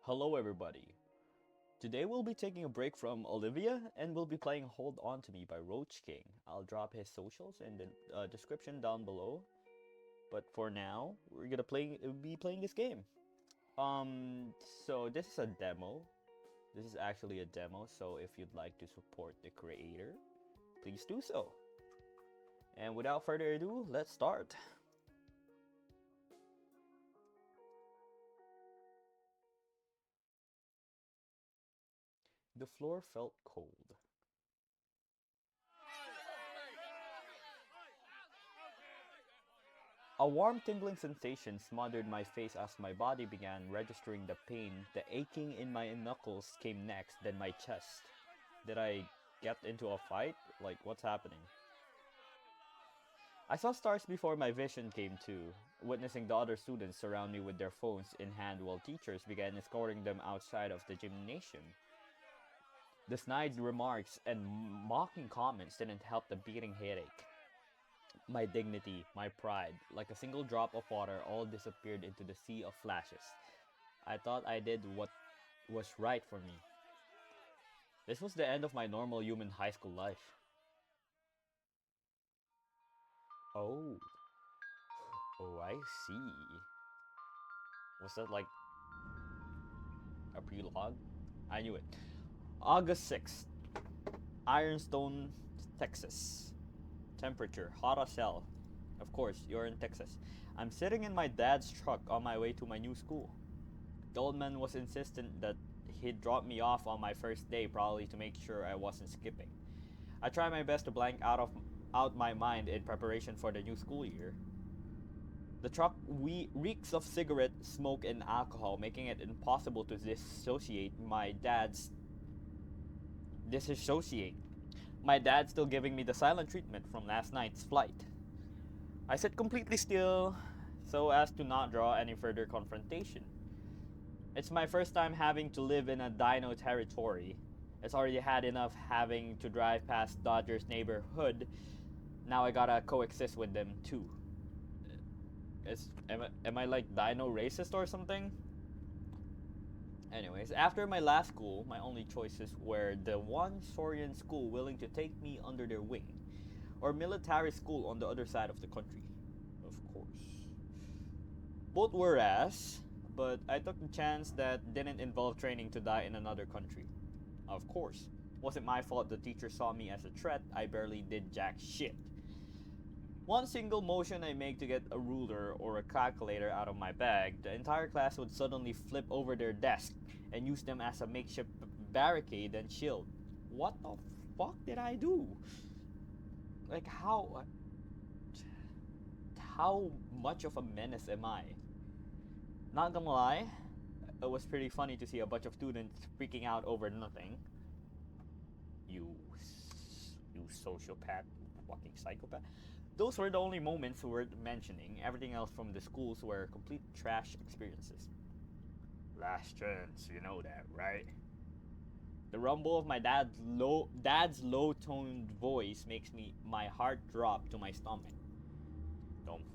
Hello, everybody. Today we'll be taking a break from Olivia and we'll be playing Hold On to Me by Roach King. I'll drop his socials in the description down below. But for now, we're gonna be playing this game. Um, so this is a demo. This is actually a demo. So if you'd like to support the creator, please do so. And without further ado, let's start. The floor felt cold. A warm tingling sensation smothered my face as my body began registering the pain. The aching in my knuckles came next, then my chest. Did I get into a fight? Like, what's happening? I saw stars before my vision came to, witnessing the other students surround me with their phones in hand while teachers began escorting them outside of the gymnasium. The snide remarks and mocking comments didn't help the beating headache. My dignity, my pride, like a single drop of water, all disappeared into the sea of flashes. I thought I did what was right for me. This was the end of my normal human high school life. Oh. Oh, I see. Was that like a prelogue? I knew it. August 6th, Ironstone, Texas. Temperature, hot as hell. Of course, you're in Texas. I'm sitting in my dad's truck on my way to my new school. The old man was insistent that he'd drop me off on my first day, probably to make sure I wasn't skipping. I tried my best to blank out my mind in preparation for the new school year. The truck reeks of cigarette smoke and alcohol, making it impossible to disassociate. My dad's still giving me the silent treatment from last night's flight. I sit completely still so as to not draw any further confrontation. It's my first time having to live in a Dino territory. It's already had enough having to drive past Dodger's neighborhood. Now I gotta coexist with them too. Am I like Dino racist or something? Anyways, after my last school, my only choices were the one Saurian school willing to take me under their wing, or military school on the other side of the country. Of course. Both were ass, but I took the chance that didn't involve training to die in another country. Of course. Wasn't my fault the teacher saw me as a threat. I barely did jack shit. One single motion I make to get a ruler or a calculator out of my bag, the entire class would suddenly flip over their desk and use them as a makeshift barricade and shield. What the fuck did I do? Like, how much of a menace am I? Not gonna lie, it was pretty funny to see a bunch of students freaking out over nothing. You sociopath, fucking psychopath. Those were the only moments worth mentioning. Everything else from the schools were complete trash experiences. Last chance, you know that, right? The rumble of my dad's low-toned voice makes my heart drop to my stomach. Don't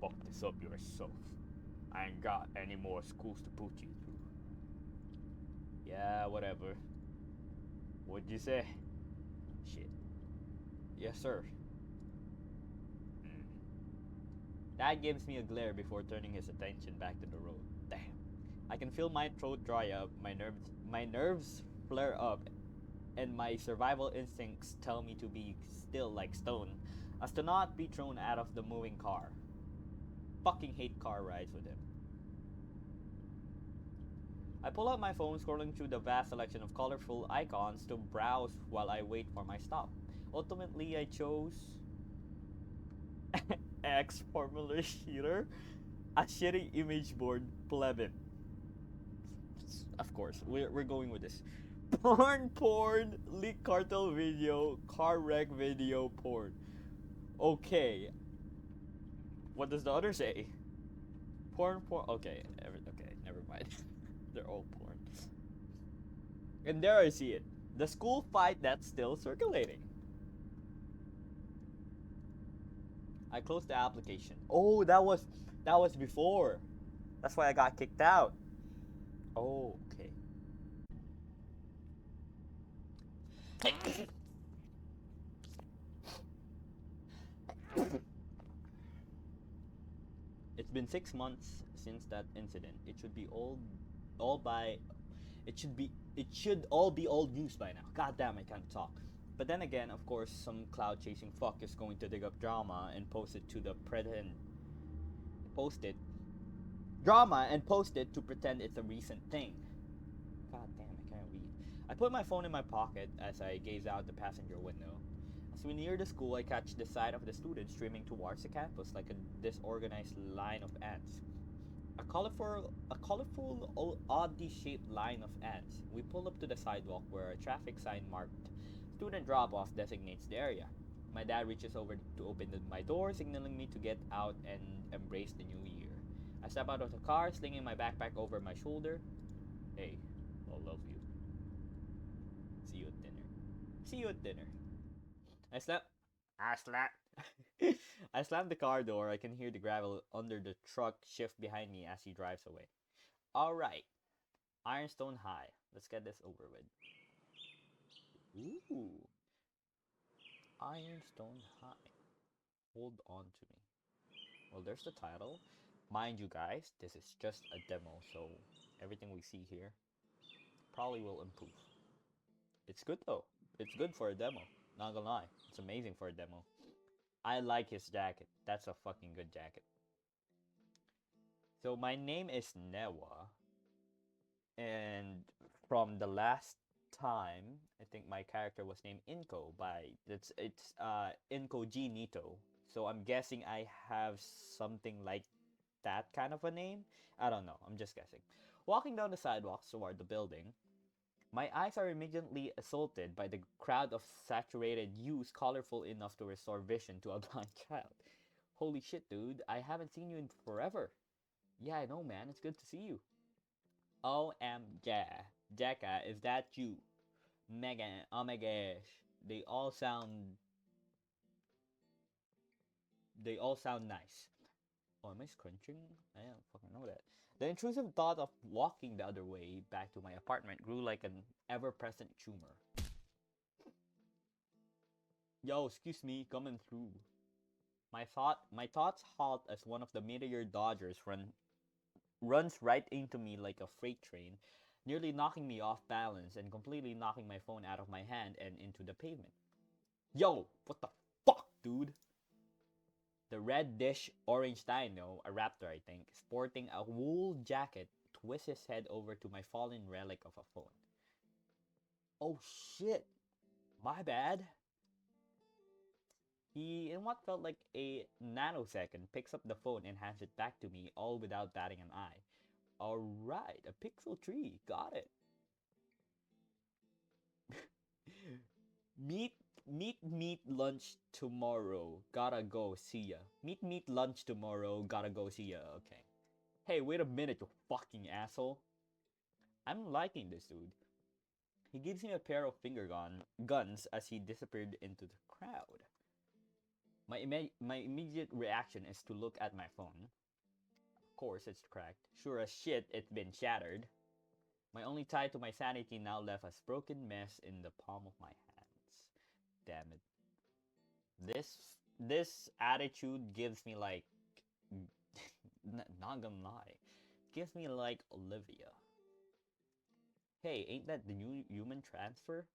fuck this up yourself. I ain't got any more schools to put you through. Yeah, whatever. What'd you say? Shit. Yes, sir. Dad gives me a glare before turning his attention back to the road. Damn. I can feel my throat dry up, my nerves flare up, and my survival instincts tell me to be still like stone, as to not be thrown out of the moving car. Fucking hate car rides with him. I pull out my phone, scrolling through the vast selection of colorful icons to browse while I wait for my stop. Ultimately, I chose X Formula Shooter, a shitty image board plebin. Of course, we're going with this. Porn, leak cartel video, car wreck video, porn. Okay. What does the other say? Porn. Okay, okay, never mind. They're all porn. And there I see it. The school fight that's still circulating. I closed the application. Oh, that was before. That's why I got kicked out. Oh, okay. It's been 6 months since that incident. All by, it should all be old news by now. God damn, I can't talk. But then again, of course, some cloud chasing fuck is going to dig up drama and post it post it to pretend it's a recent thing. God damn, I can't read. I put my phone in my pocket as I gaze out the passenger window. As we near the school, I catch the sight of the students streaming towards the campus like a disorganized line of ants. A colorful, oddly shaped line of ants. We pull up to the sidewalk where a traffic sign marked student drop off designates the area. My dad reaches over to open my door, signaling me to get out and embrace the new year. I step out of the car, slinging my backpack over my shoulder. Hey, I love you. See you at dinner. See you at dinner. I slap. I slap. I slam the car door. I can hear the gravel under the truck shift behind me as he drives away. Alright, Ironstone High. Let's get this over with. Ooh, Ironstone High. Hold on to me. Well, there's the title. Mind you, guys, this is just a demo, so everything we see here probably will improve. It's good though. It's good for a demo. Not gonna lie, it's amazing for a demo. I like his jacket. That's a fucking good jacket. So my name is Newa, and from the last time, I think my character was named Inko by it's Inko G Nito. So I'm guessing I have something like that kind of a name. I don't know. I'm just guessing. Walking down the sidewalks toward the building, my eyes are immediately assaulted by the crowd of saturated hues colorful enough to restore vision to a blind child. Holy shit, dude. I haven't seen you in forever. Yeah, I know, man. It's good to see you. OMG. Jacka, is that you? Megan, oh my gosh. They all sound they all sound nice. Oh, am I scrunching? I don't fucking know that. The intrusive thought of walking the other way back to my apartment grew like an ever-present tumor. Yo, excuse me, coming through. My thoughts halt as one of the meteor dodgers runs right into me like a freight train, nearly knocking me off balance and completely knocking my phone out of my hand and into the pavement. Yo, what the fuck, dude? The red dish orange dino, a raptor I think, sporting a wool jacket, twists his head over to my fallen relic of a phone. Oh shit, my bad. He, in what felt like a nanosecond, picks up the phone and hands it back to me, all without batting an eye. Alright, a pixel tree, got it. meet, meet lunch tomorrow, gotta go, see ya. Meet lunch tomorrow, gotta go, see ya, okay. Hey, wait a minute, you fucking asshole. I'm liking this dude. He gives me a pair of guns as he disappeared into the crowd. My immediate reaction is to look at my phone. Of course, it's cracked. Sure as shit, it's been shattered. My only tie to my sanity now left a broken mess in the palm of my hands. Damn it. This attitude gives me like not gonna lie. Gives me like Olivia. Hey, ain't that the new human transfer?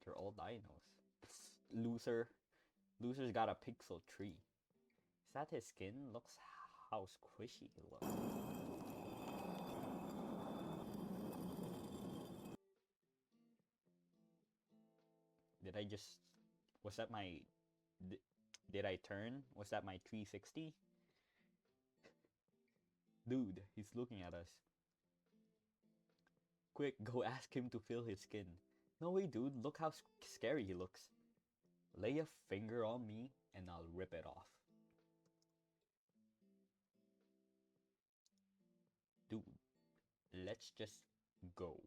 They're all dinos. Loser. Loser's got a pixel tree. Is that his skin? Looks how squishy he looks. Did I just... Was that my... Did I turn? Was that my 360? Dude, he's looking at us. Quick, go ask him to feel his skin. No way, dude. Look how scary he looks. Lay a finger on me and I'll rip it off. Dude, let's just go.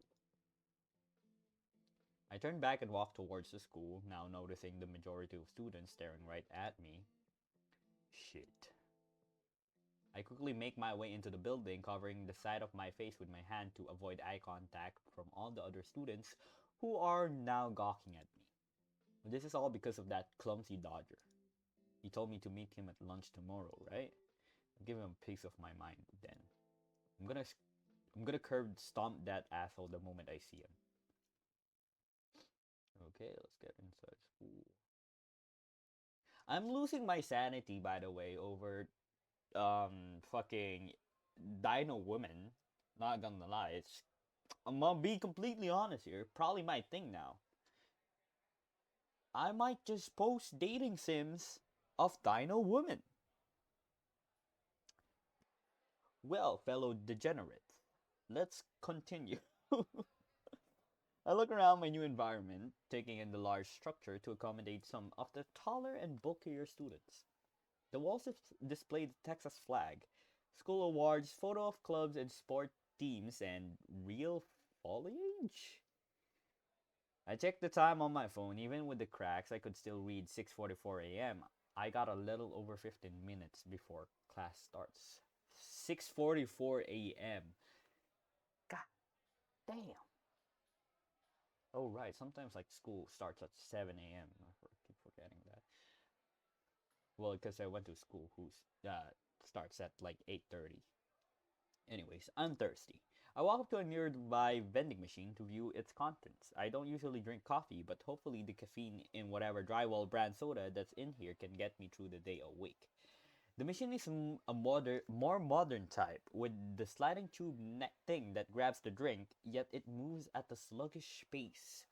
I turned back and walked towards the school, now noticing the majority of students staring right at me. Shit. I quickly make my way into the building, covering the side of my face with my hand to avoid eye contact from all the other students who are now gawking at me. This is all because of that clumsy dodger. He told me to meet him at lunch tomorrow, right? I'll give him a piece of my mind then. I'm gonna I'm gonna curb stomp that asshole the moment I see him. Okay, let's get inside school. I'm losing my sanity, by the way, over fucking Dino women. Not gonna lie, I'm gonna be completely honest here. Probably my thing now. I might just post dating sims of Dino women. Well, fellow degenerates, let's continue. I look around my new environment, taking in the large structure to accommodate some of the taller and bulkier students. The walls display the Texas flag, school awards, photo of clubs and sport teams, and real foliage. I checked the time on my phone. Even with the cracks, I could still read 6:44 a.m. I got a little over 15 minutes before class starts. 6:44 a.m. God damn. Oh right, sometimes like school starts at 7 a.m. Keep forgetting that. Well, because I went to school who starts at like 8:30. Anyways, I'm thirsty. I walk up to a nearby vending machine to view its contents. I don't usually drink coffee, but hopefully the caffeine in whatever drywall brand soda that's in here can get me through the day awake. The machine is more modern type, with the sliding tube neck thing that grabs the drink, yet it moves at a sluggish pace,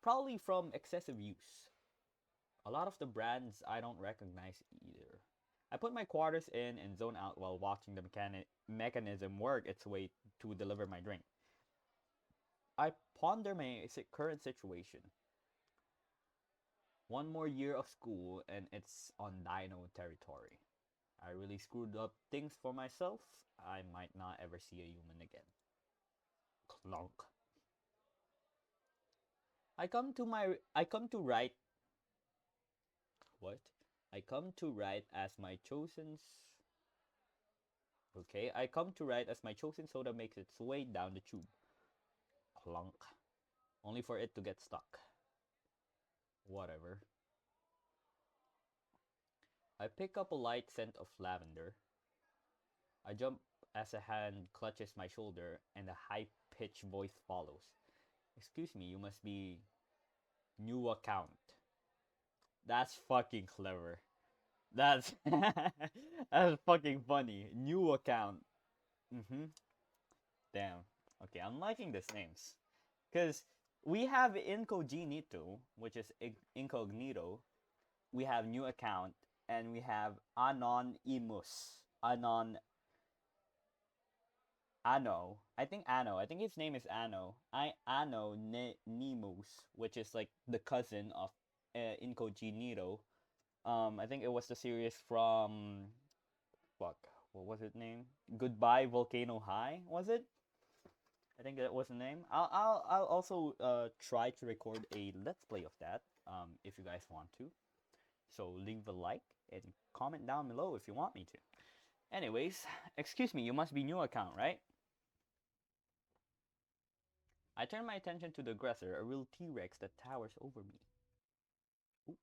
probably from excessive use. A lot of the brands I don't recognize either. I put my quarters in and zone out while watching the mechanism work its way to deliver my drink. I ponder my current situation. One more year of school and it's on Dino territory. I really screwed up things for myself. I might not ever see a human again. Clunk. I come to write what? I come to write as my chosen Okay, I come to write as my chosen soda makes its way down the tube. Clunk. Only for it to get stuck. Whatever. I pick up a light scent of lavender. I jump as a hand clutches my shoulder and a high-pitched voice follows. Excuse me, you must be new account. That's fucking clever. That's that's fucking funny. New account. Mm-hmm. Damn. Okay, I'm liking these names. Because we have incognito, which is incognito. We have new account, and we have anonymous. Anno. I think Anno. I think his name is Anno. Anonymous, which is like the cousin of incognito. I think it was the series from fuck. What was it name? Goodbye Volcano High. Was it? I think that was the name. I'll also try to record a let's play of that if you guys want to. So leave a like and comment down below if you want me to. Anyways, excuse me, you must be new account, right? I turn my attention to the aggressor, a real T-Rex that towers over me. Ooh.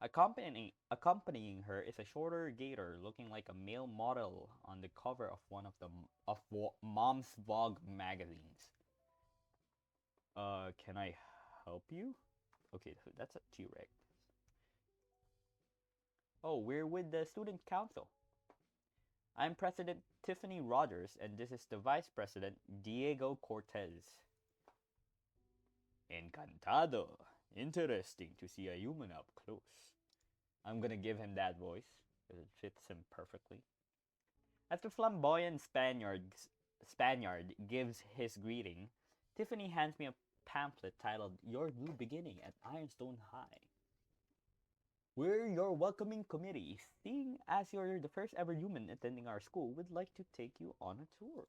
Accompanying her is a shorter gator looking like a male model on the cover of one of the Mom's Vogue magazines. Can I help you? Okay, so that's a T-Rex. Oh, we're with the student council. I'm President Tiffany Rogers, and this is the Vice President Diego Cortez. Encantado. Interesting to see a human up close. I'm gonna give him that voice, because it fits him perfectly. As the flamboyant Spaniard gives his greeting, Tiffany hands me a pamphlet titled Your New Beginning at Ironstone High. We're your welcoming committee. Seeing as you're the first ever human attending our school, we'd like to take you on a tour.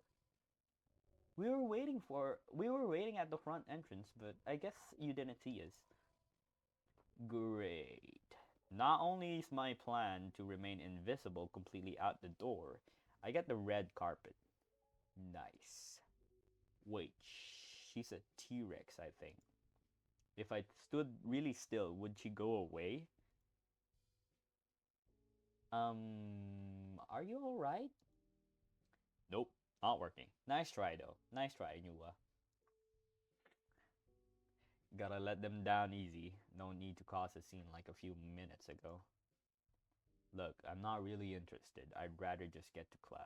We were waiting at the front entrance, but I guess you didn't see us. Great. Not only is my plan to remain invisible completely out the door, I get the red carpet. Nice. Wait, she's a T-Rex, I think. If I stood really still, would she go away? Are you alright? Nope, not working. Nice try though. Nice try, Nua. Gotta let them down easy. No need to cause a scene like a few minutes ago. Look, I'm not really interested. I'd rather just get to class.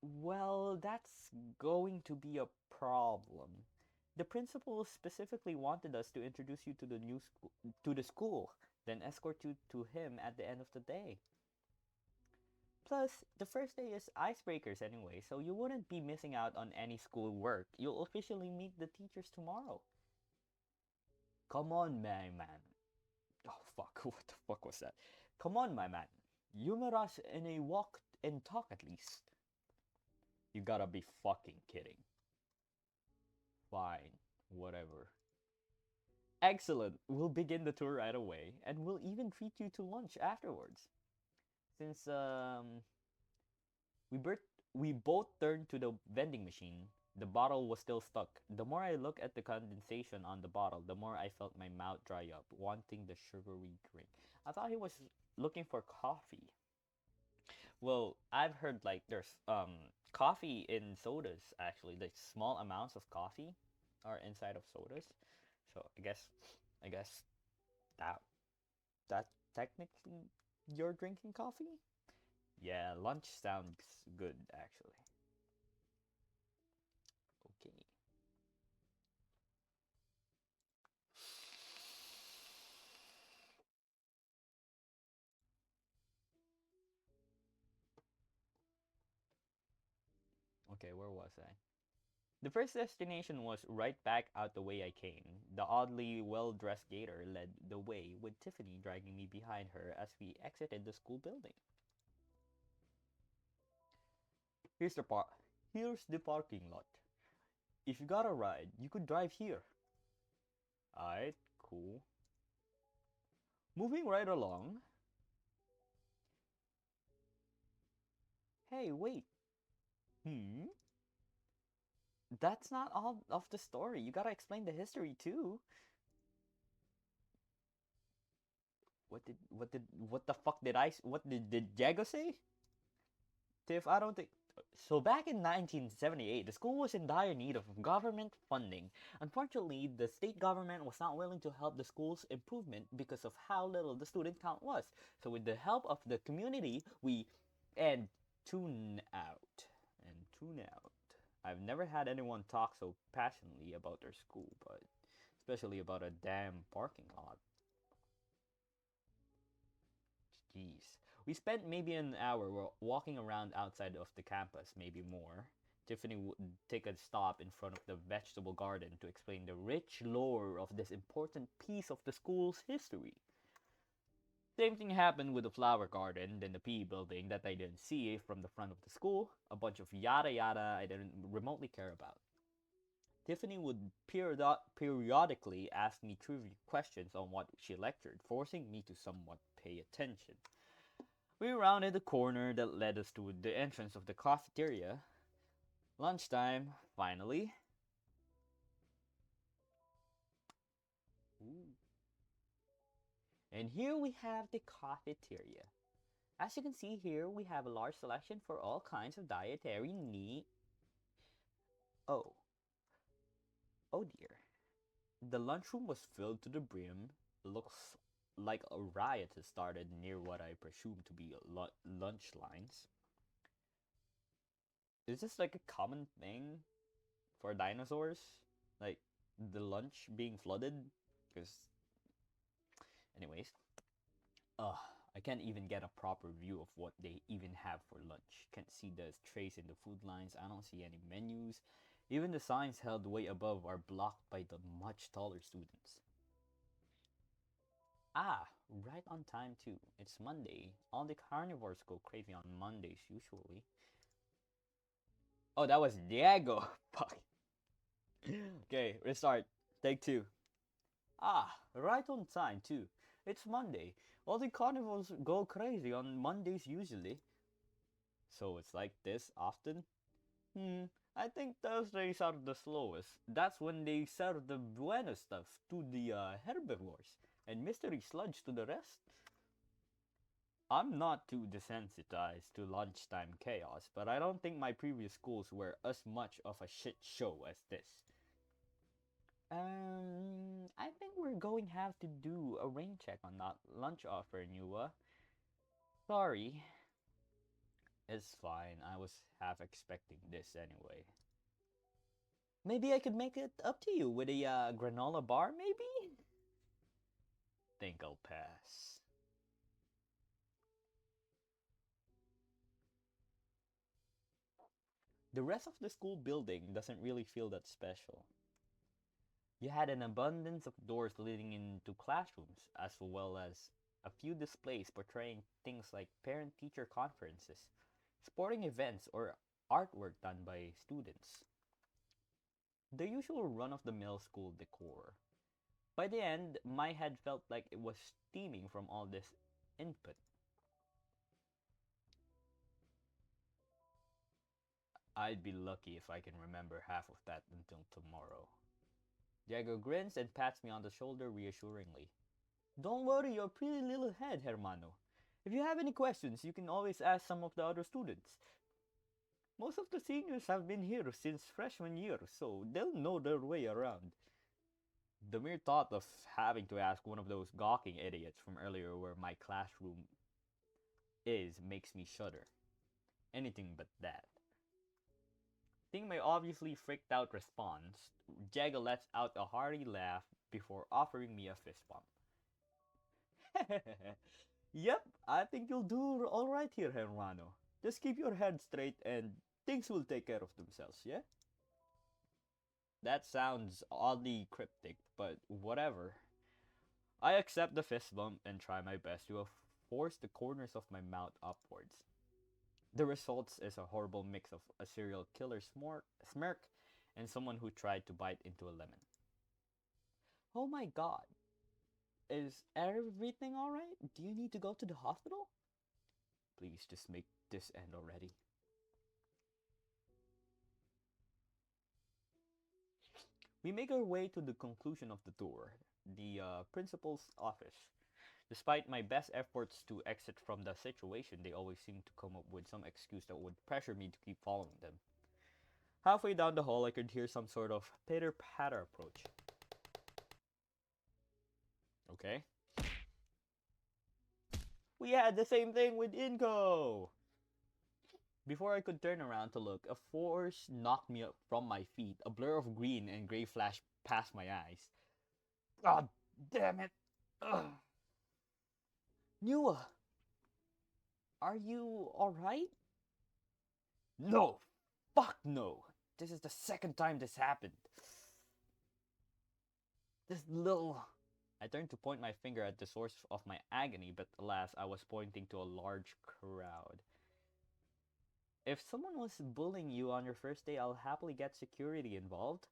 Well, that's going to be a problem. The principal specifically wanted us to introduce you to the new school, to the school, then escort you to him at the end of the day. Plus, the first day is icebreakers anyway, so you wouldn't be missing out on any school work. You'll officially meet the teachers tomorrow. Come on, my man. Oh, fuck. What the fuck was that? Come on, my man. Humor us in a walk and talk at least. You gotta be fucking kidding. Fine. Whatever. Excellent. We'll begin the tour right away, and we'll even treat you to lunch afterwards. Since, we, bur- we both turned to the vending machine. The bottle was still stuck. The more I looked at the condensation on the bottle, the more I felt my mouth dry up, wanting the sugary drink. I thought he was looking for coffee. Well, I've heard like there's coffee in sodas actually. Like small amounts of coffee are inside of sodas. So I guess that that technically you're drinking coffee? Yeah, lunch sounds good actually. Okay. Okay, where was I? The first destination was right back out the way I came. The oddly well-dressed gator led the way, with Tiffany dragging me behind her as we exited the school building. Here's the par- Here's the parking lot. If you got a ride, you could drive here. Alright, cool. Moving right along. Hey, wait. Hmm? That's not all of the story. You gotta explain the history too. What the fuck did Jago say? Tiff, I don't think. So back in 1978, the school was in dire need of government funding. Unfortunately, the state government was not willing to help the school's improvement because of how little the student count was. So with the help of the community, we and tune out and tune out. I've never had anyone talk so passionately about their school, but especially about a damn parking lot. Jeez. We spent maybe an hour walking around outside of the campus, maybe more. Tiffany would take a stop in front of the vegetable garden to explain the rich lore of this important piece of the school's history. Same thing happened with the flower garden, then the PE building that I didn't see from the front of the school, a bunch of yada yada I didn't remotely care about. Tiffany would periodically ask me trivia questions on what she lectured, forcing me to somewhat pay attention. We rounded the corner that led us to the entrance of the cafeteria. Lunchtime, finally. Ooh. And here we have the cafeteria. As you can see here, we have a large selection for all kinds of dietary needs. Oh, oh dear. The lunchroom was filled to the brim. Looks like a riot has started near what I presume to be lunch lines. Is this like a common thing for dinosaurs? Like the lunch being flooded? Because, anyways, ugh, I can't even get a proper view of what they even have for lunch. Can't see the trays in the food lines. I don't see any menus. Even the signs held way above are blocked by the much taller students. Ah, right on time too. It's Monday. All the carnivores go crazy on Mondays usually. Oh, that was Diego. Fuck. Okay, restart. Take two. Ah, right on time too. It's Monday. All the carnivals go crazy on Mondays usually. So it's like this often? Hmm, I think Thursdays are the slowest. That's when they serve the bueno stuff to the herbivores and mystery sludge to the rest. I'm not too desensitized to lunchtime chaos, but I don't think my previous schools were as much of a shit show as this. I think we're going to have to do a rain check on that lunch offer, Nua. Sorry. It's fine. I was half expecting this anyway. Maybe I could make it up to you with a granola bar, maybe? Think I'll pass. The rest of the school building doesn't really feel that special. You had an abundance of doors leading into classrooms, as well as a few displays portraying things like parent teacher conferences, sporting events, or artwork done by students. The usual run of the mill school decor. By the end, my head felt like it was steaming from all this input. I'd be lucky if I can remember half of that until tomorrow. Diego grins and pats me on the shoulder reassuringly. Don't worry your pretty little head, Hermano. If you have any questions, you can always ask some of the other students. Most of the seniors have been here since freshman year, so they'll know their way around. The mere thought of having to ask one of those gawking idiots from earlier where my classroom is makes me shudder. Anything but that. Seeing my obviously freaked out response, Jaga lets out a hearty laugh before offering me a fist bump. Yep, I think you'll do alright here, Hermano. Just keep your head straight and things will take care of themselves, yeah? That sounds oddly cryptic, but whatever. I accept the fist bump and try my best to force the corners of my mouth upwards. The result is a horrible mix of a serial killer smirk and someone who tried to bite into a lemon. Oh my god. Is everything alright? Do you need to go to the hospital? Please just make this end already. We make our way to the conclusion of the tour, the principal's office. Despite my best efforts to exit from the situation, they always seem to come up with some excuse that would pressure me to keep following them. Halfway down the hall, I could hear some sort of pitter-patter approach. Okay. We had the same thing with Inco! Before I could turn around to look, a force knocked me up from my feet. A blur of green and gray flashed past my eyes. God damn it! Ugh. Nua, are you alright? No! Fuck no! This is the second time this happened. This little... I turned to point my finger at the source of my agony, but alas, I was pointing to a large crowd. If someone was bullying you on your first day, I'll happily get security involved.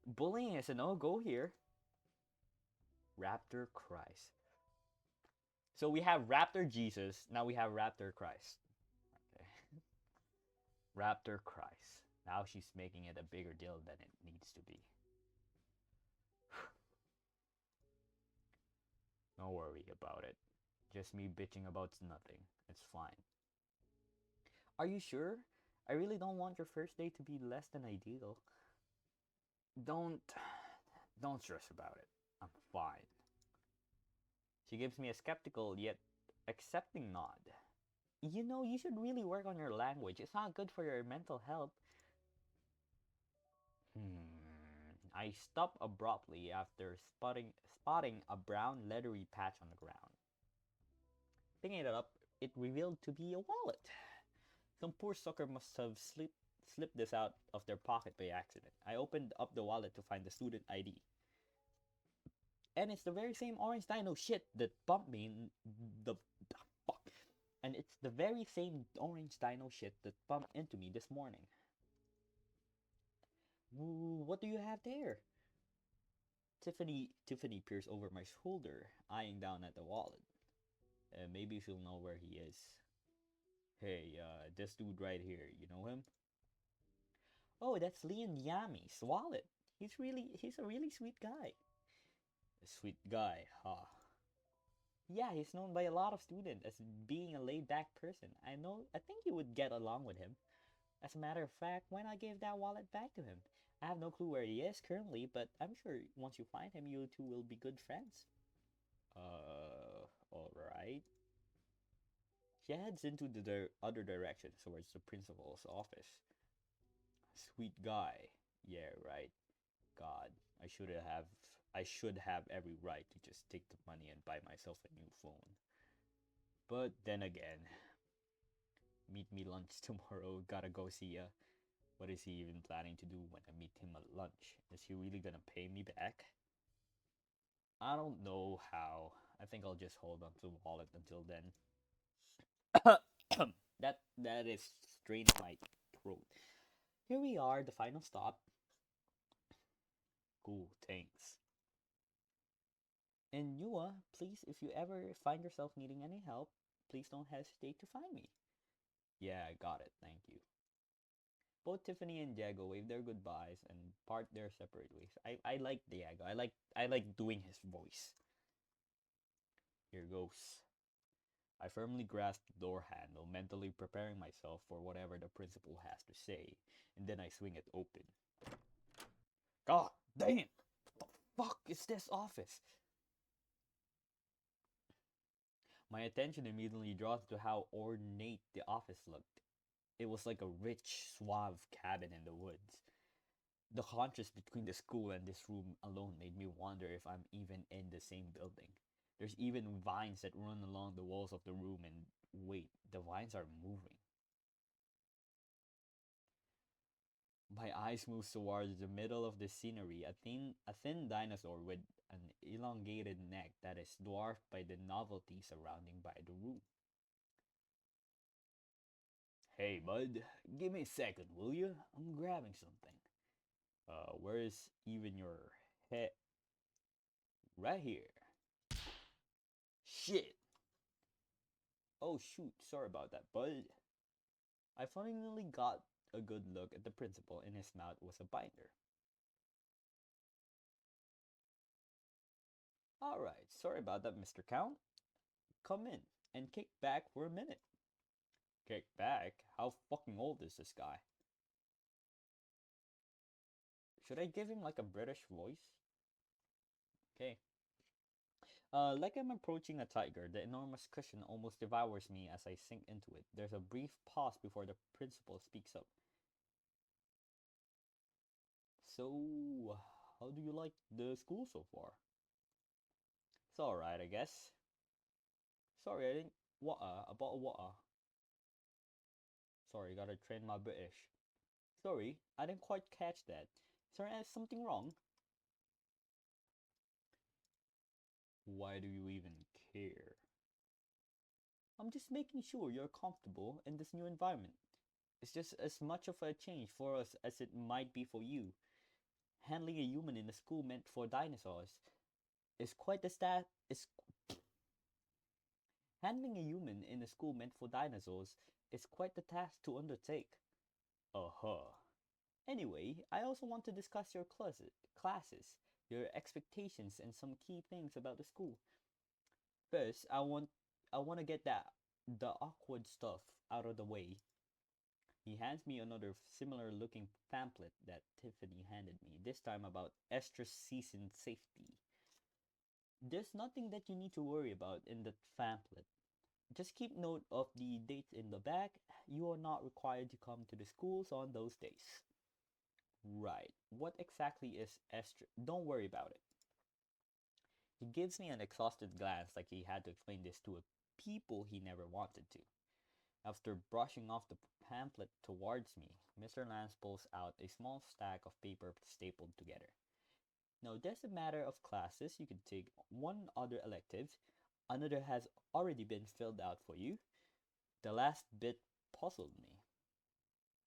Bullying is a no-go here. Raptor Christ. So we have Raptor Jesus, now we have Raptor Christ. Okay. Raptor Christ. Now she's making it a bigger deal than it needs to be. Don't worry about it. Just me bitching about nothing. It's fine. Are you sure? I really don't want your first day to be less than ideal. Don't stress about it. I'm fine. She gives me a skeptical yet accepting nod. You know, you should really work on your language. It's not good for your mental health. I stop abruptly after spotting a brown leathery patch on the ground. Picking it up, it revealed to be a wallet. Some poor sucker must have slipped this out of their pocket by accident. I opened up the wallet to find the student ID. And it's the very same orange dino shit that bumped me in the fuck. And it's the very same orange dino shit that bumped into me this morning. What do you have there? Tiffany peers over my shoulder, eyeing down at the wallet. Maybe she'll know where he is. Hey, this dude right here, you know him? Oh, that's Leon Yami's wallet. He's a really sweet guy. A sweet guy, huh? Yeah, he's known by a lot of students as being a laid back person. I think you would get along with him. As a matter of fact, why not give that wallet back to him? I have no clue where he is currently, but I'm sure once you find him, you two will be good friends. Alright. She heads into the other direction towards the principal's office. Sweet guy. Yeah, right. God, I should have every right to just take the money and buy myself a new phone. But then again, meet me lunch tomorrow. Gotta go see ya. What is he even planning to do when I meet him at lunch? Is he really gonna pay me back? I don't know how. I think I'll just hold on to the wallet until then. That is straining my throat. Here we are, the final stop. Cool, thanks. And Yua, please, if you ever find yourself needing any help, please don't hesitate to find me. Yeah, I got it, thank you. Both Tiffany and Diego wave their goodbyes and part their separate ways. I like Diego. I like doing his voice. Here goes. I firmly grasp the door handle, mentally preparing myself for whatever the principal has to say, and then I swing it open. God damn! What the fuck is this office? My attention immediately draws to how ornate the office looked. It was like a rich, suave cabin in the woods. The contrast between the school and this room alone made me wonder if I'm even in the same building. There's even vines that run along the walls of the room, and wait, the vines are moving. My eyes move towards the middle of the scenery, a thin dinosaur with an elongated neck that is dwarfed by the novelty surrounding by the room. Hey, bud, give me a second, will you? I'm grabbing something. Where is even your head? Right here. Shit. Oh shoot, sorry about that, bud. I finally got a good look at the principal. In his mouth was a binder. Alright, sorry about that, Mr. Count. Come in and kick back for a minute. Kick back? How fucking old is this guy? Should I give him like a British voice? Okay. Like I'm approaching a tiger, the enormous cushion almost devours me as I sink into it. There's a brief pause before the principal speaks up. So, how do you like the school so far? It's alright, I guess. Sorry, I didn't. What? About what? Sorry, gotta train my British. Sorry, I didn't quite catch that. Sorry, is something wrong? Why do you even care? I'm just making sure you're comfortable in this new environment. It's just as much of a change for us as it might be for you. Handling a human in a school meant for dinosaurs is quite the stat. Is handling a human in a school meant for dinosaurs is quite the task to undertake. Uh-huh. Anyway, I also want to discuss your classes, your expectations, and some key things about the school. First, I want to get the awkward stuff out of the way. He hands me another similar looking pamphlet that Tiffany handed me, this time about estrus season safety. There's nothing that you need to worry about in that pamphlet. Just keep note of the dates in the back. You are not required to come to the schools on those days. Right. What exactly is estrus? Don't worry about it. He gives me an exhausted glance like he had to explain this to a people he never wanted to. After brushing off the pamphlet towards me, Mr. Lance pulls out a small stack of paper stapled together. Now, there's a matter of classes you can take, one other elective, another has already been filled out for you. The last bit puzzled me.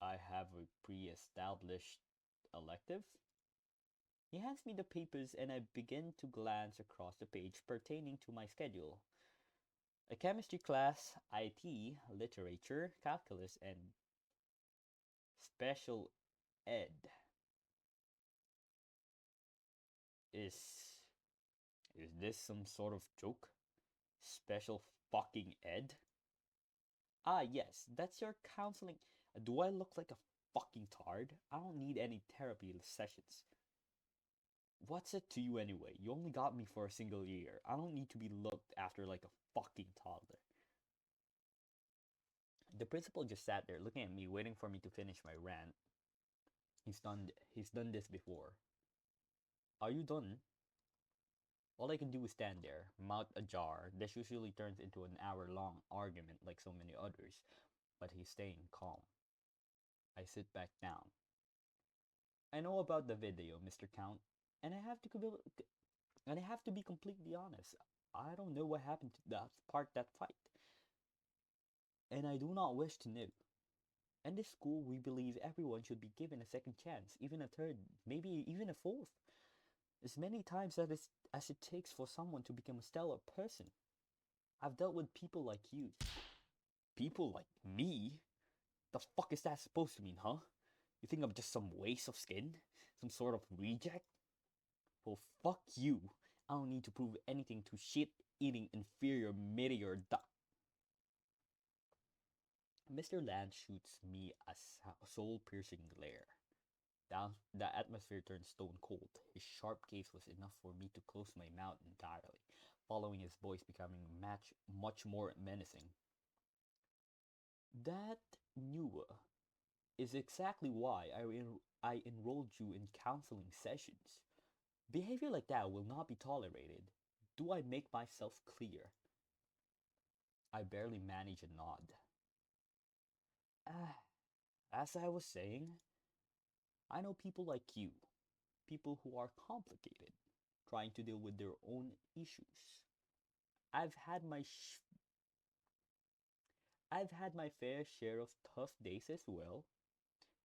I have a pre established elective? He hands me the papers and I begin to glance across the page pertaining to my schedule. A chemistry class, IT, literature, calculus, and special ed. Is is this some sort of joke? Special fucking ed? Ah, yes, that's your counseling. Do I look like a fucking tard? I don't need any therapy sessions. What's it to you anyway? You only got me for a single year. I don't need to be looked after like a fucking toddler. The principal just sat there looking at me, waiting for me to finish my rant. He's done this before. Are you done? All I can do is stand there, mouth ajar. This usually turns into an hour-long argument like so many others, but he's staying calm. I sit back down. I know about the video, Mr. Count, and I have to be completely honest. I don't know what happened to that fight, and I do not wish to know. In this school, we believe everyone should be given a second chance, even a third, maybe even a fourth, as many times as it takes for someone to become a stellar person. I've dealt with people like you. People like me? The fuck is that supposed to mean, huh? You think I'm just some waste of skin? Some sort of reject? Well, fuck you. I don't need to prove anything to shit-eating inferior meteor duck. Mr. Land shoots me a soul-piercing glare. Down, the atmosphere turned stone cold. His sharp gaze was enough for me to close my mouth entirely, following his voice becoming much more menacing. That new is exactly why I enrolled you in counseling sessions. Behavior like that will not be tolerated. Do I make myself clear? I barely manage a nod. Ah, as I was saying, I know people like you, people who are complicated, trying to deal with their own issues. I've had my I've had my fair share of tough days as well,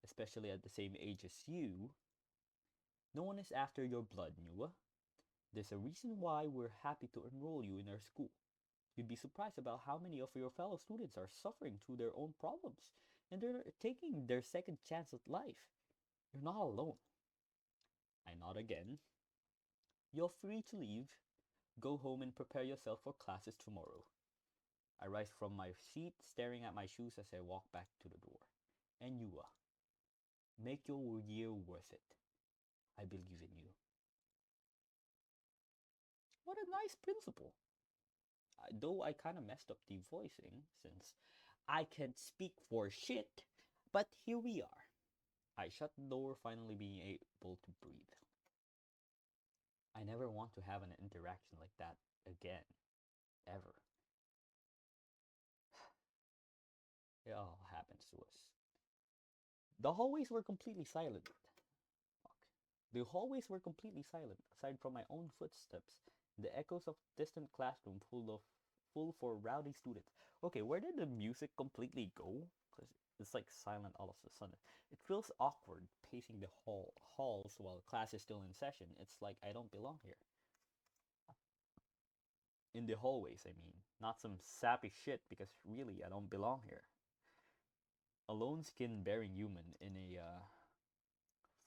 especially at the same age as you. No one is after your blood, Nua. There's a reason why we're happy to enroll you in our school. You'd be surprised about how many of your fellow students are suffering through their own problems and they're taking their second chance at life. You're not alone. I nod again. You're free to leave. Go home and prepare yourself for classes tomorrow. I rise from my seat, staring at my shoes as I walk back to the door. And you, make your year worth it. I believe in you. What a nice principal. Though I kind of messed up the voicing since I can't speak for shit, but here we are. I shut the door, finally being able to breathe. I never want to have an interaction like that again, ever. It all happens to us. The hallways were completely silent. Fuck. The hallways were completely silent, aside from my own footsteps, the echoes of distant classroom full for rowdy students. Okay, where did the music completely go? Because it's like silent all of a sudden. It feels awkward pacing the halls while class is still in session. It's like I don't belong here. In the hallways, I mean. Not some sappy shit, because really, I don't belong here. A lone skin bearing human in a,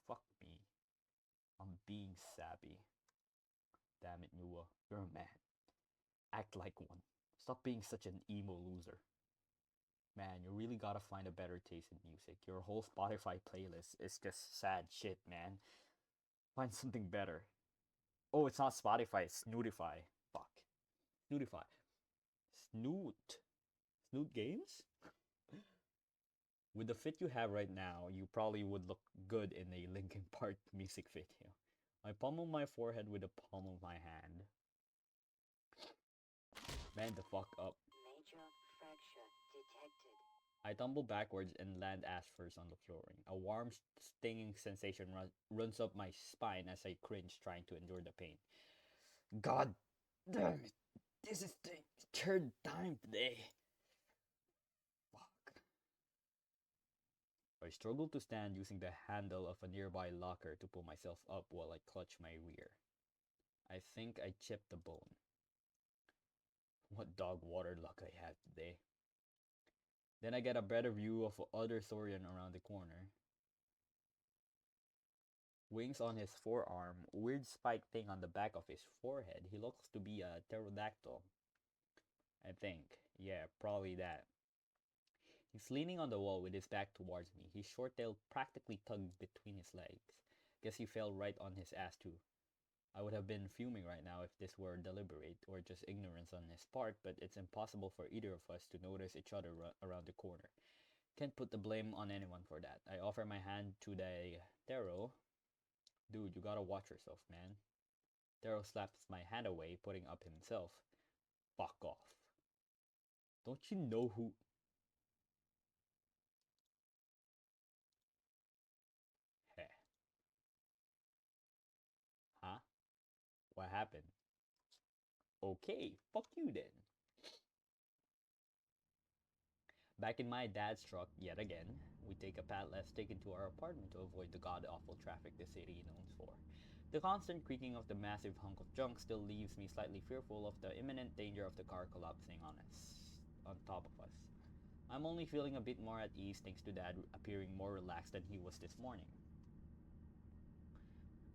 fuck me. I'm being sappy. Damn it, Nua. You're a man. Act like one. Stop being such an emo loser. Man, you really gotta find a better taste in music. Your whole Spotify playlist is just sad shit, man. Find something better. Oh, it's not Spotify, it's Snootify. Fuck. Snootify. Snoot. Snoot Games? With the fit you have right now, you probably would look good in a Linkin Park music video. I pummel my forehead with the palm of my hand. Man the fuck up. Major fracture detected. I tumble backwards and land ass first on the flooring. A warm, stinging sensation runs up my spine as I cringe, trying to endure the pain. God damn it. This is the third time today. Fuck. I struggled to stand using the handle of a nearby locker to pull myself up while I clutched my rear. I think I chipped a bone. What dog water luck I had today. Then I get a better view of other Thorian around the corner. Wings on his forearm, weird spike thing on the back of his forehead. He looks to be a pterodactyl. I think. Yeah, probably that. He's leaning on the wall with his back towards me, his short tail practically tugged between his legs. Guess he fell right on his ass too. I would have been fuming right now if this were deliberate or just ignorance on his part, but it's impossible for either of us to notice each other around the corner. Can't put the blame on anyone for that. I offer my hand to the Taro. Dude, you gotta watch yourself, man. Taro slaps my hand away, putting up himself. Fuck off. Don't you know who... Heh. Huh? What happened? Okay, fuck you then. Back in my dad's truck, yet again, we take a path left taken to our apartment to avoid the god-awful traffic the city knows for. The constant creaking of the massive hunk of junk still leaves me slightly fearful of the imminent danger of the car collapsing on top of us. I'm only feeling a bit more at ease thanks to Dad appearing more relaxed than he was this morning.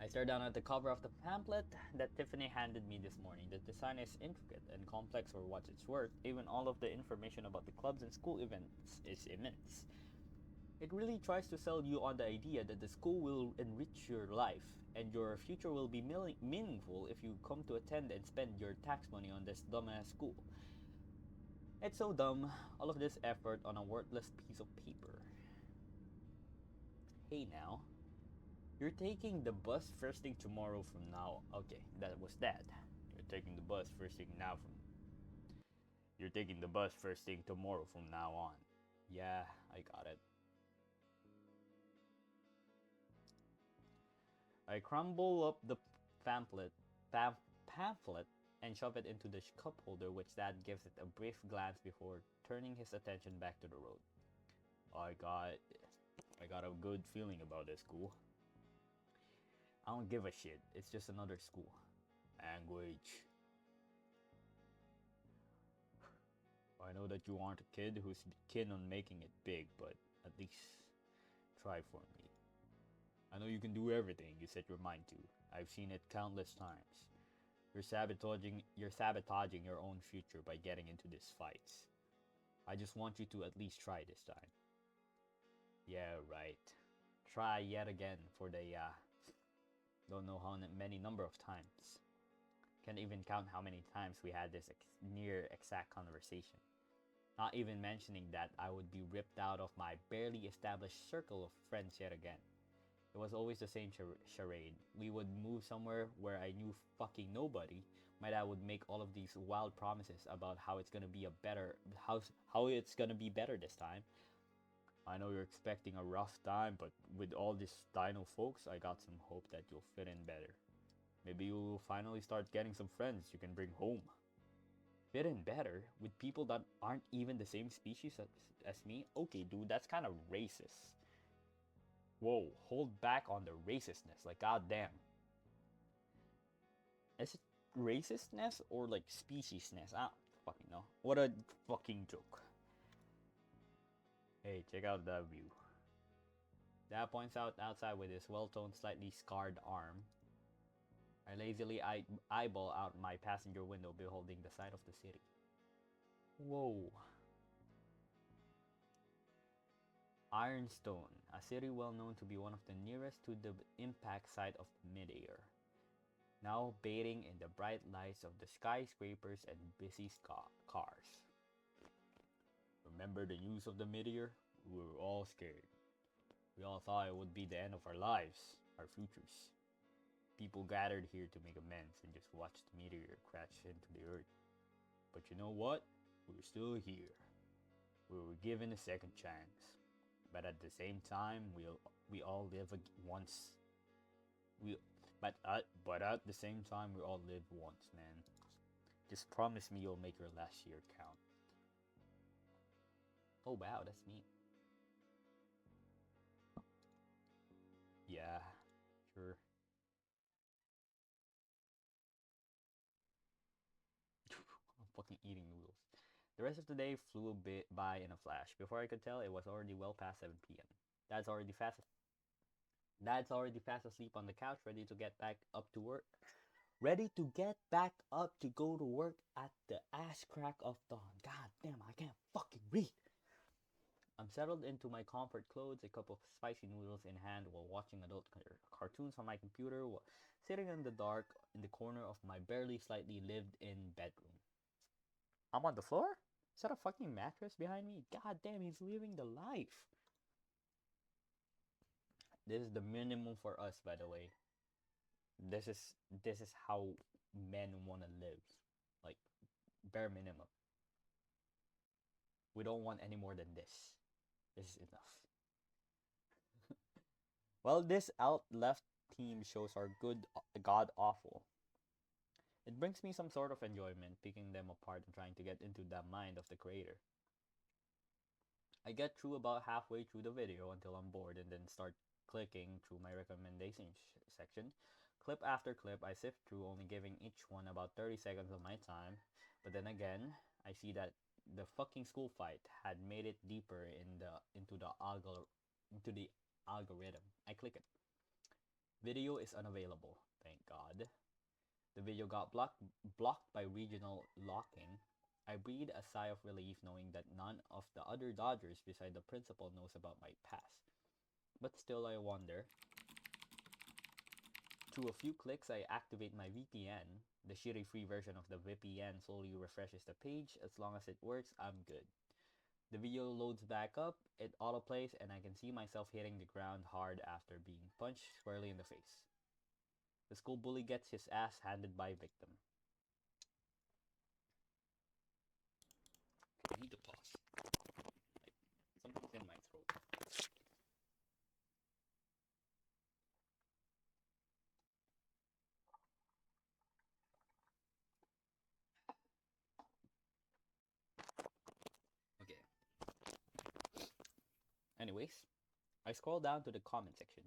I stare down at the cover of the pamphlet that Tiffany handed me this morning. The design is intricate and complex for what it's worth. Even all of the information about the clubs and school events is immense. It really tries to sell you on the idea that the school will enrich your life and your future will be meaningful if you come to attend and spend your tax money on this dumbass school. It's so dumb, all of this effort on a worthless piece of paper. Hey now, you're taking the bus first thing tomorrow from now. Okay, that was that. You're taking the bus first thing now from. You're taking the bus first thing tomorrow from now on. Yeah, I got it. I crumble up the pamphlet, pamphlet and shove it into the cup holder, which Dad gives it a brief glance before turning his attention back to the road. I got a good feeling about this school. I don't give a shit. It's just another school. Language. I know that you aren't a kid who's keen on making it big, but at least try for me. I know you can do everything you set your mind to. I've seen it countless times. You're sabotaging your own future by getting into these fights. I just want you to at least try this time. Yeah, right. Try yet again for the don't know how many number of times. Can't even count how many times we had this near exact conversation. Not even mentioning that I would be ripped out of my barely established circle of friends yet again. It was always the same charade. We would move somewhere where I knew fucking nobody. My dad would make all of these wild promises about how it's gonna be how it's gonna be better this time. I know you're expecting a rough time, but with all these Dino folks, I got some hope that you'll fit in better. Maybe you'll finally start getting some friends you can bring home. Fit in better with people that aren't even the same species as me? Okay, dude, that's kind of racist. Whoa, hold back on the racistness, like goddamn. Is it racistness or like speciesness? I don't fucking know. What a fucking joke. Hey, check out that view. Dad points out outside with his well-toned, slightly scarred arm. I lazily eyeball out my passenger window, beholding the sight of the city. Whoa. Ironstone, a city well known to be one of the nearest to the impact site of mid-air. Now bathing in the bright lights of the skyscrapers and busy cars. Remember the news of the meteor? We were all scared. We all thought it would be the end of our lives, our futures. People gathered here to make amends and just watch the meteor crash into the earth. But you know what? We're still here. We were given a second chance. But at the same time, we all live once. But at the same time, we all live once, man. Just promise me you'll make your last year count. Oh wow, that's neat. The rest of the day flew by in a flash. Before I could tell, it was already well past 7 p.m. Dad's already fast. Dad's already fast asleep on the couch, ready to get back up to work. Ready to get back up to go to work at the ass crack of dawn. God damn, I can't fucking read. I'm settled into my comfort clothes, a cup of spicy noodles in hand while watching adult cartoons on my computer, while sitting in the dark in the corner of my barely slightly lived in bedroom. I'm on the floor? Is that a fucking mattress behind me? God damn, he's living the life. This is the minimum for us, by the way. This is this is how men wanna live. Like bare minimum. We don't want any more than this. This is enough. Well, this out left team shows are good god awful. It brings me some sort of enjoyment picking them apart and trying to get into the mind of the creator. I get through about halfway through the video until I'm bored and then start clicking through my recommendations section. Clip after clip, I sift through, only giving each one about 30 seconds of my time. But then again, I see that the fucking school fight had made it deeper into the algorithm. I click it. Video is unavailable. Thank God. The video got blocked by regional locking. I breathe a sigh of relief knowing that none of the other Dodgers beside the principal knows about my past. But still I wonder. Through a few clicks I activate my VPN. The shitty free version of the VPN slowly refreshes the page. As long as it works, I'm good. The video loads back up, it autoplays, and I can see myself hitting the ground hard after being punched squarely in the face. The school bully gets his ass handed by victim. I need to pause. Like, something's in my throat. Okay. Anyways, I scroll down to the comment section.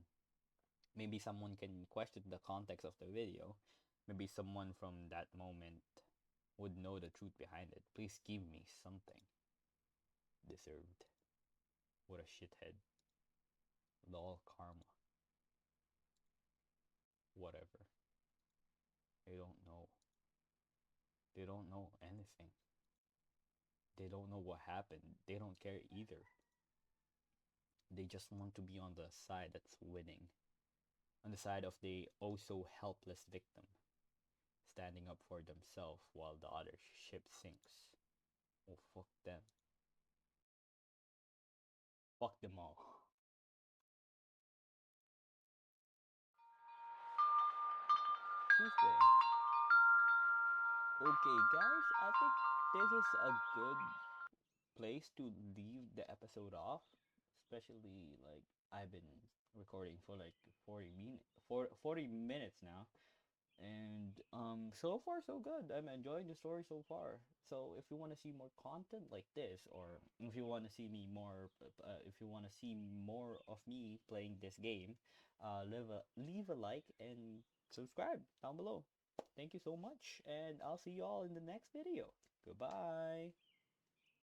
Maybe someone can question the context of the video. Maybe someone from that moment would know the truth behind it. Please give me something. Deserved. What a shithead. Lol karma. Whatever. They don't know. They don't know anything. They don't know what happened. They don't care either. They just want to be on the side that's winning. On the side of the oh so helpless victim. Standing up for themselves while the other ship sinks. Oh, fuck them. Fuck them all. Tuesday. Okay, guys, I think this is a good place to leave the episode off. Especially, like, I've been recording for like 40 minutes now. And so far so good. I'm enjoying the story so far. So if you want to see more content like this, or if you want to see me more, if you want to see more of me playing this game, leave a like and subscribe down below. Thank you so much, and I'll see you all in the next video. Goodbye.